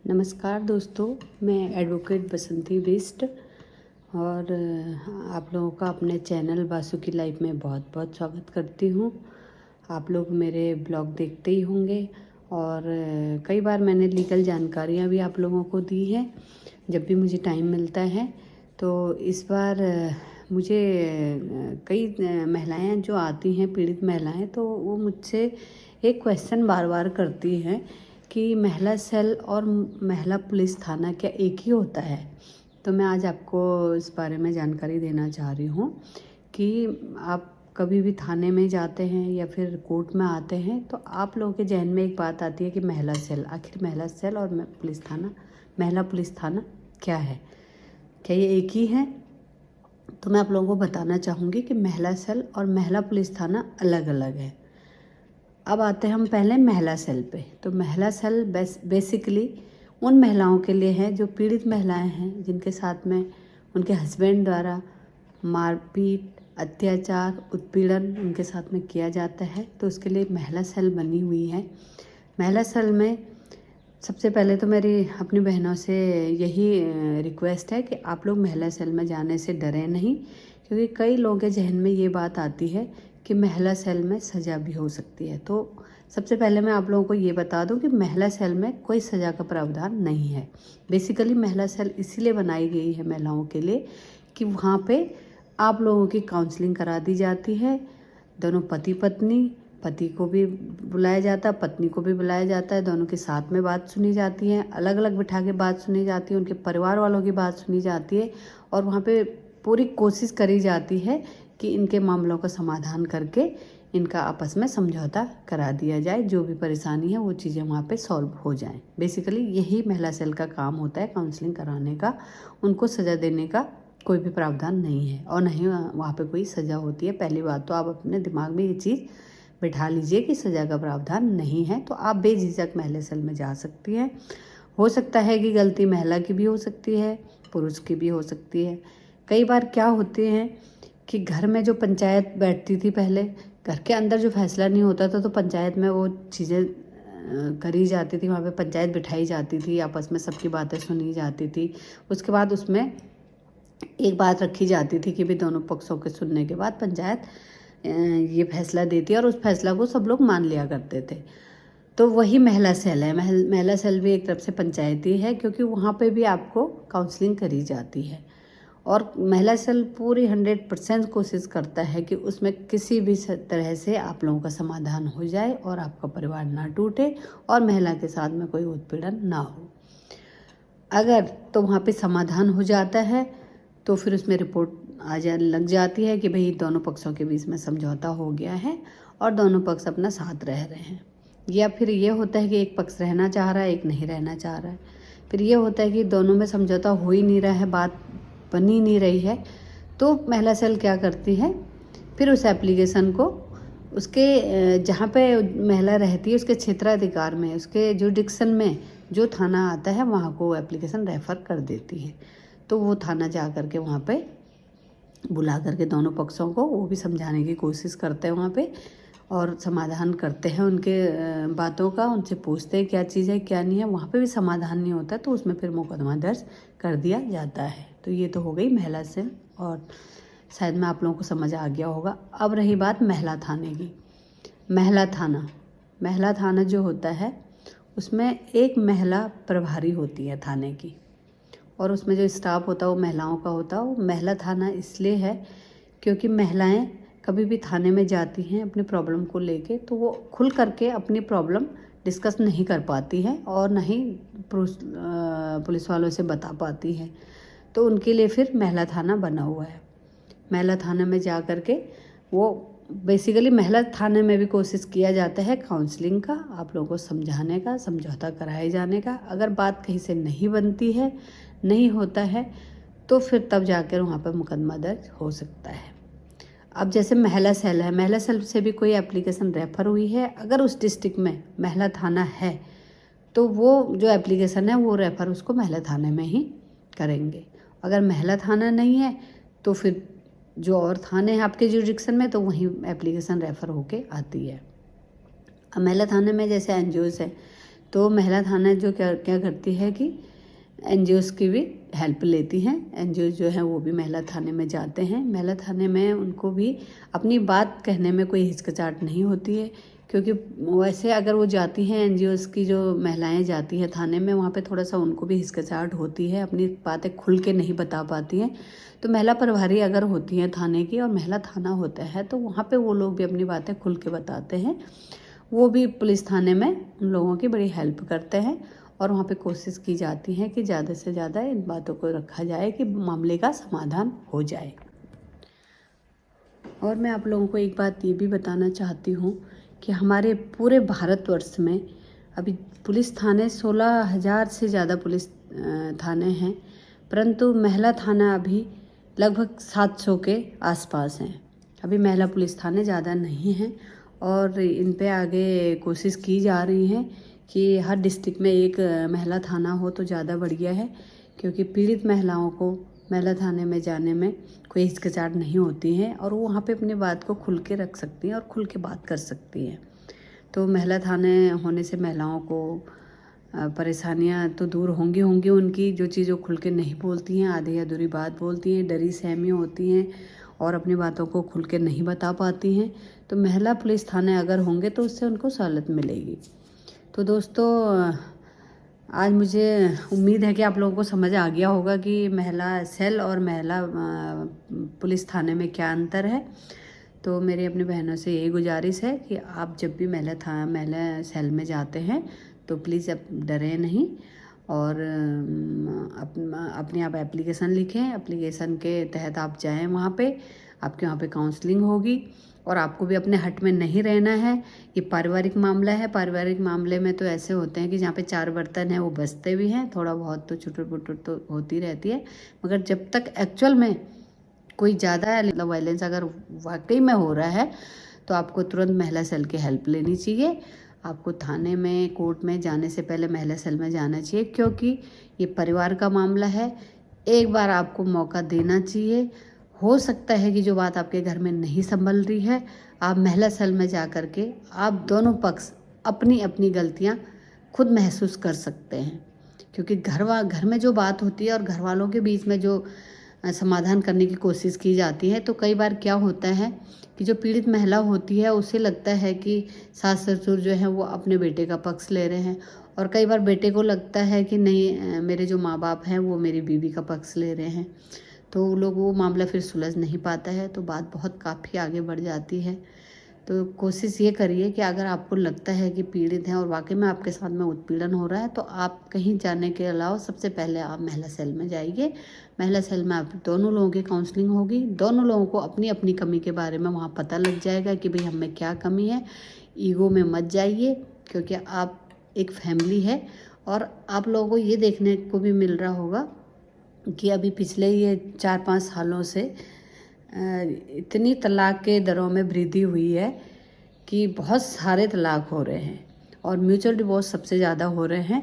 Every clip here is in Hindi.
नमस्कार दोस्तों, मैं एडवोकेट बसंती बिष्ट और आप लोगों का अपने चैनल बासु की लाइफ में बहुत बहुत स्वागत करती हूँ। आप लोग मेरे ब्लॉग देखते ही होंगे और कई बार मैंने लीगल जानकारियाँ भी आप लोगों को दी हैं जब भी मुझे टाइम मिलता है। तो इस बार मुझे कई महिलाएं जो आती हैं, पीड़ित महिलाएं, तो वो मुझसे एक क्वेश्चन बार बार करती हैं कि महिला सेल और महिला पुलिस थाना क्या एक ही होता है। तो मैं आज आपको इस बारे में जानकारी देना चाह रही हूँ कि आप कभी भी थाने में जाते हैं या फिर कोर्ट में आते हैं तो आप लोगों के जहन में एक बात आती है कि महिला सेल, आखिर महिला सेल और पुलिस थाना, महिला पुलिस थाना क्या है, क्या ये एक ही है? तो मैं आप लोगों को बताना चाहूँगी कि महिला सेल और महिला पुलिस थाना अलग अलग है। अब आते हैं हम पहले महिला सेल पे। तो महिला सेल बेसिकली उन महिलाओं के लिए है जो पीड़ित महिलाएं हैं, जिनके साथ में उनके हस्बैंड द्वारा मारपीट, अत्याचार, उत्पीड़न उनके साथ में किया जाता है। तो उसके लिए महिला सेल बनी हुई है। महिला सेल में सबसे पहले तो मेरी अपनी बहनों से यही रिक्वेस्ट है कि आप लोग महिला सेल में जाने से डरें नहीं, क्योंकि कई लोगों के जहन में ये बात आती है कि महिला सेल में सज़ा भी हो सकती है। तो सबसे पहले मैं आप लोगों को ये बता दूं कि महिला सेल में कोई सज़ा का प्रावधान नहीं है। बेसिकली महिला सेल इसीलिए बनाई गई है महिलाओं के लिए कि वहाँ पे आप लोगों की काउंसलिंग करा दी जाती है। दोनों पति पत्नी, पति को भी बुलाया जाता है, पत्नी को भी बुलाया जाता है, दोनों के साथ में बात सुनी जाती है, अलग अलग बिठा के बात सुनी जाती है, उनके परिवार वालों की बात सुनी जाती है और वहाँ पे पूरी कोशिश करी जाती है कि इनके मामलों का समाधान करके इनका आपस में समझौता करा दिया जाए। जो भी परेशानी है वो चीज़ें वहाँ पे सॉल्व हो जाएं। बेसिकली यही महिला सेल का काम होता है, काउंसलिंग कराने का। उनको सज़ा देने का कोई भी प्रावधान नहीं है और नहीं वहाँ पे कोई सज़ा होती है। पहली बात तो आप अपने दिमाग में ये चीज़ बिठा लीजिए कि सज़ा का प्रावधान नहीं है। तो आप बेझिझक महिला सेल में जा सकती हैं। हो सकता है कि गलती महिला की भी हो सकती है, पुरुष की भी हो सकती है। कई बार क्या होते हैं कि घर में जो पंचायत बैठती थी, पहले घर के अंदर जो फैसला नहीं होता था तो पंचायत में वो चीज़ें करी जाती थी, वहाँ पे पंचायत बिठाई जाती थी, आपस में सबकी बातें सुनी जाती थी। उसके बाद उसमें एक बात रखी जाती थी कि भी दोनों पक्षों के सुनने के बाद पंचायत ये फैसला देती है और उस फैसला को सब लोग मान लिया करते थे। तो वही महिला सेल है। महिला सेल भी एक तरफ से पंचायती है, क्योंकि वहाँ पे भी आपको काउंसलिंग करी जाती है और महिला सेल पूरी 100% कोशिश करता है कि उसमें किसी भी तरह से आप लोगों का समाधान हो जाए और आपका परिवार ना टूटे और महिला के साथ में कोई उत्पीड़न ना हो। अगर तो वहाँ पे समाधान हो जाता है तो फिर उसमें रिपोर्ट लग जाती है कि भाई दोनों पक्षों के बीच में समझौता हो गया है और दोनों पक्ष अपना साथ रह रहे हैं। या फिर ये होता है कि एक पक्ष रहना चाह रहा है, एक नहीं रहना चाह रहा है। फिर ये होता है कि दोनों में समझौता हो ही नहीं रहा है, बात बनी नहीं रही है। तो महिला सेल क्या करती है, फिर उस एप्लीकेशन को उसके जहाँ पे महिला रहती है उसके क्षेत्राधिकार में, उसके जुरिडिक्शन में जो थाना आता है वहाँ को एप्लीकेशन रेफ़र कर देती है। तो वो थाना जा कर के वहाँ पे बुला करके दोनों पक्षों को वो भी समझाने की कोशिश करते हैं वहाँ पे और समाधान करते हैं उनके बातों का, उनसे पूछते हैं क्या चीज़ है क्या नहीं है। वहाँ पे भी समाधान नहीं होता तो उसमें फिर मुकदमा दर्ज कर दिया जाता है। तो ये तो हो गई महिला सेल और शायद में आप लोगों को समझ आ गया होगा। अब रही बात महिला थाने की। महिला थाना जो होता है उसमें एक महिला प्रभारी होती है थाने की और उसमें जो स्टाफ होता है वो महिलाओं का होता है। वो महिला थाना इसलिए है क्योंकि महिलाएं कभी भी थाने में जाती हैं अपनी प्रॉब्लम को लेके तो वो खुल करके अपनी प्रॉब्लम डिस्कस नहीं कर पाती हैं और ना ही पुलिस वालों से बता पाती हैं। तो उनके लिए फिर महिला थाना बना हुआ है। महिला थाने में जा कर के वो बेसिकली महिला थाने में भी कोशिश किया जाता है काउंसलिंग का, आप लोगों को समझाने का, समझौता कराए जाने का। अगर बात कहीं से नहीं बनती है, नहीं होता है, तो फिर तब जाकर वहाँ पर मुकदमा दर्ज हो सकता है। अब जैसे महिला सेल है, महिला सेल से भी कोई एप्लीकेशन रेफ़र हुई है, अगर उस डिस्ट्रिक्ट में महिला थाना है तो वो जो एप्लीकेशन है वो रेफ़र उसको महिला थाने में ही करेंगे। अगर महिला थाना नहीं है तो फिर जो और थाने हैं आपके जुरिडिक्शन में तो वहीं एप्लीकेशन रेफ़र होके आती है। अब महिला थाने में जैसे एनजीओज़ है तो महिला थाना जो क्या क्या करती है कि एनजीओस की भी हेल्प लेती हैं। एनजीओ जो है वो भी महिला थाने में जाते हैं। महिला थाने में उनको भी अपनी बात कहने में कोई हिचकिचाहट नहीं होती है, क्योंकि वैसे अगर वो जाती हैं एनजीओस की जो महिलाएं जाती हैं थाने में, वहाँ पे थोड़ा सा उनको भी हिचकिचाहट होती है, अपनी बातें खुल के नहीं बता पाती हैं। तो महिला प्रभारी अगर होती हैं थाने की और महिला थाना होता है तो वहाँ पे वो लोग भी अपनी बातें खुल के बताते हैं। वो भी पुलिस थाने में उन लोगों की बड़ी हेल्प करते हैं और वहाँ पे कोशिश की जाती है कि ज़्यादा से ज़्यादा इन बातों को रखा जाए कि मामले का समाधान हो जाए। और मैं आप लोगों को एक बात ये भी बताना चाहती हूँ कि हमारे पूरे भारतवर्ष में अभी पुलिस थाने 16,000 से ज़्यादा पुलिस थाने हैं, परंतु महिला थाना अभी लगभग 700 के आसपास हैं। अभी महिला पुलिस थाने ज़्यादा नहीं हैं और इन पे आगे कोशिश की जा रही है कि हर डिस्ट्रिक्ट में एक महिला थाना हो तो ज़्यादा बढ़िया है, क्योंकि पीड़ित महिलाओं को महिला थाने में जाने में कोई हिचकिचाहट नहीं होती है और वो वहाँ पे अपनी बात को खुल के रख सकती हैं और खुल के बात कर सकती हैं। तो महिला थाने होने से महिलाओं को परेशानियाँ तो दूर होंगी उनकी, जो चीज़ वो खुल के नहीं बोलती हैं, आधी अधूरी बात बोलती हैं, डरी सहमी होती हैं और अपनी बातों को खुल के नहीं बता पाती हैं। तो महिला पुलिस थाने अगर होंगे तो उससे उनको सहूलत मिलेगी। तो दोस्तों, आज मुझे उम्मीद है कि आप लोगों को समझ आ गया होगा कि महिला सेल और महिला पुलिस थाने में क्या अंतर है। तो मेरी अपनी बहनों से यही गुजारिश है कि आप जब भी महिला सेल में जाते हैं तो प्लीज़ अब डरें नहीं और अपने आप एप्लीकेशन लिखें। एप्लीकेशन के तहत आप जाएं, वहाँ पे आपके वहाँ पे काउंसलिंग होगी और आपको भी अपने हट में नहीं रहना है। ये पारिवारिक मामला है। पारिवारिक मामले में तो ऐसे होते हैं कि जहाँ पे 4 बर्तन हैं वो बचते भी हैं, थोड़ा बहुत तो छुटुर पुटुर तो होती रहती है, मगर जब तक एक्चुअल में कोई ज़्यादा मतलब वायलेंस अगर वाकई में हो रहा है तो आपको तुरंत महिला सेल की हेल्प लेनी चाहिए। आपको थाने में कोर्ट में जाने से पहले महिला सेल में जाना चाहिए, क्योंकि ये परिवार का मामला है। एक बार आपको मौका देना चाहिए। हो सकता है कि जो बात आपके घर में नहीं संभल रही है, आप महिला सेल में जा कर के आप दोनों पक्ष अपनी अपनी गलतियां खुद महसूस कर सकते हैं, क्योंकि घर में जो बात होती है और घर वालों के बीच में जो समाधान करने की कोशिश की जाती है, तो कई बार क्या होता है कि जो पीड़ित महिला होती है उसे लगता है कि सास ससुर जो है वो अपने बेटे का पक्ष ले रहे हैं, और कई बार बेटे को लगता है कि नहीं, मेरे जो माँ बाप हैं वो मेरी बीवी का पक्ष ले रहे हैं। तो वो मामला फिर सुलझ नहीं पाता है, तो बात बहुत काफ़ी आगे बढ़ जाती है। तो कोशिश ये करिए कि अगर आपको लगता है कि पीड़ित हैं और वाकई में आपके साथ में उत्पीड़न हो रहा है, तो आप कहीं जाने के अलावा सबसे पहले आप महिला सेल में जाइए। महिला सेल में आप दोनों लोगों की काउंसलिंग होगी। दोनों लोगों को अपनी अपनी कमी के बारे में वहाँ पता लग जाएगा कि भाई हमें क्या कमी है। ईगो में मत जाइए, क्योंकि आप एक फैमिली है। और आप लोगों को ये देखने को भी मिल रहा होगा कि अभी पिछले ये 4-5 सालों से इतनी तलाक के दरों में वृद्धि हुई है कि बहुत सारे तलाक हो रहे हैं और म्यूचुअल डिवोर्स सबसे ज़्यादा हो रहे हैं।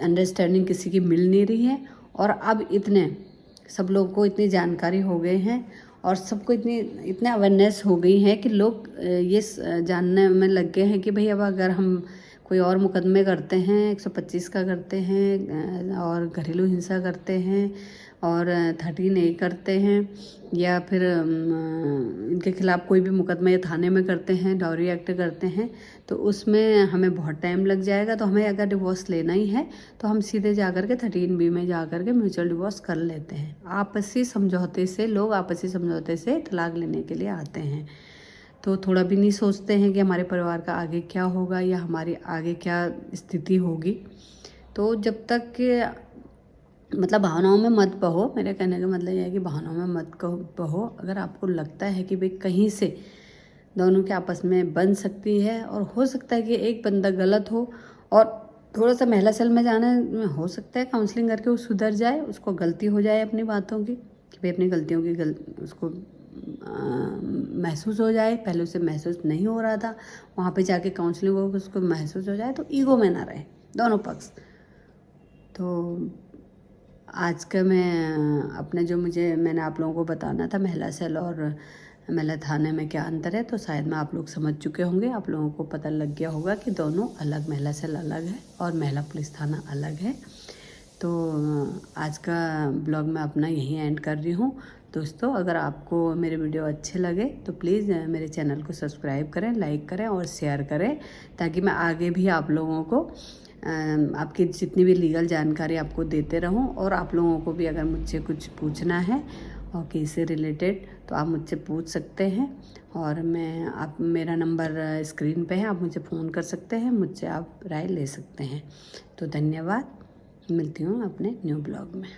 अंडरस्टैंडिंग किसी की मिल नहीं रही है, और अब सब लोग को इतनी जानकारी हो गई है और सबको इतने अवेयरनेस हो गई है कि लोग ये जानने में लग गए हैं कि भाई अब अगर हम कोई और मुकदमे करते हैं, 125 का करते हैं और घरेलू हिंसा करते हैं और 13A करते हैं, या फिर इनके खिलाफ़ कोई भी मुकदमा या थाने में करते हैं, डाउरी एक्ट करते हैं, तो उसमें हमें बहुत टाइम लग जाएगा। तो हमें अगर डिवोर्स लेना ही है तो हम सीधे जा कर के 13B में जा कर के म्यूचुअल डिवोर्स कर लेते हैं। आपसी समझौते से लोग आपसी समझौते से तलाक लेने के लिए आते हैं, तो थोड़ा भी नहीं सोचते हैं कि हमारे परिवार का आगे क्या होगा या हमारी आगे क्या स्थिति होगी। तो जब तक मतलब भावनाओं में मत बहो। मेरे कहने का मतलब यह है कि भावनाओं में मत बहो। अगर आपको लगता है कि भाई कहीं से दोनों के आपस में बन सकती है, और हो सकता है कि एक बंदा गलत हो और थोड़ा सा महिला सेल में जाने में हो सकता है काउंसलिंग करके वो सुधर जाए, उसको गलती हो जाए अपनी बातों की, कि भाई अपनी गलतियों की उसको महसूस हो जाए। पहले उसे महसूस नहीं हो रहा था, वहाँ पे जाके काउंसलिंग हो उसको महसूस हो जाए, तो ईगो में ना रहे दोनों पक्ष। तो आज का मैं अपने जो मैंने आप लोगों को बताना था महिला सेल और महिला थाने में क्या अंतर है, तो शायद में आप लोग समझ चुके होंगे, आप लोगों को पता लग गया होगा कि दोनों अलग महिला सेल अलग है और महिला पुलिस थाना अलग है। तो आज का ब्लॉग मैं अपना यहीं एंड कर रही हूँ। दोस्तों, अगर आपको मेरे वीडियो अच्छे लगे तो प्लीज़ मेरे चैनल को सब्सक्राइब करें, लाइक करें और शेयर करें, ताकि मैं आगे भी आप लोगों को आपकी जितनी भी लीगल जानकारी आपको देते रहूं। और आप लोगों को भी अगर मुझसे कुछ पूछना है और केस से रिलेटेड तो आप मुझसे पूछ सकते हैं। और मेरा नंबर स्क्रीन पे है, आप मुझे फ़ोन कर सकते हैं, मुझसे आप राय ले सकते हैं। तो धन्यवाद, मिलती हूँ अपने न्यू ब्लॉग में।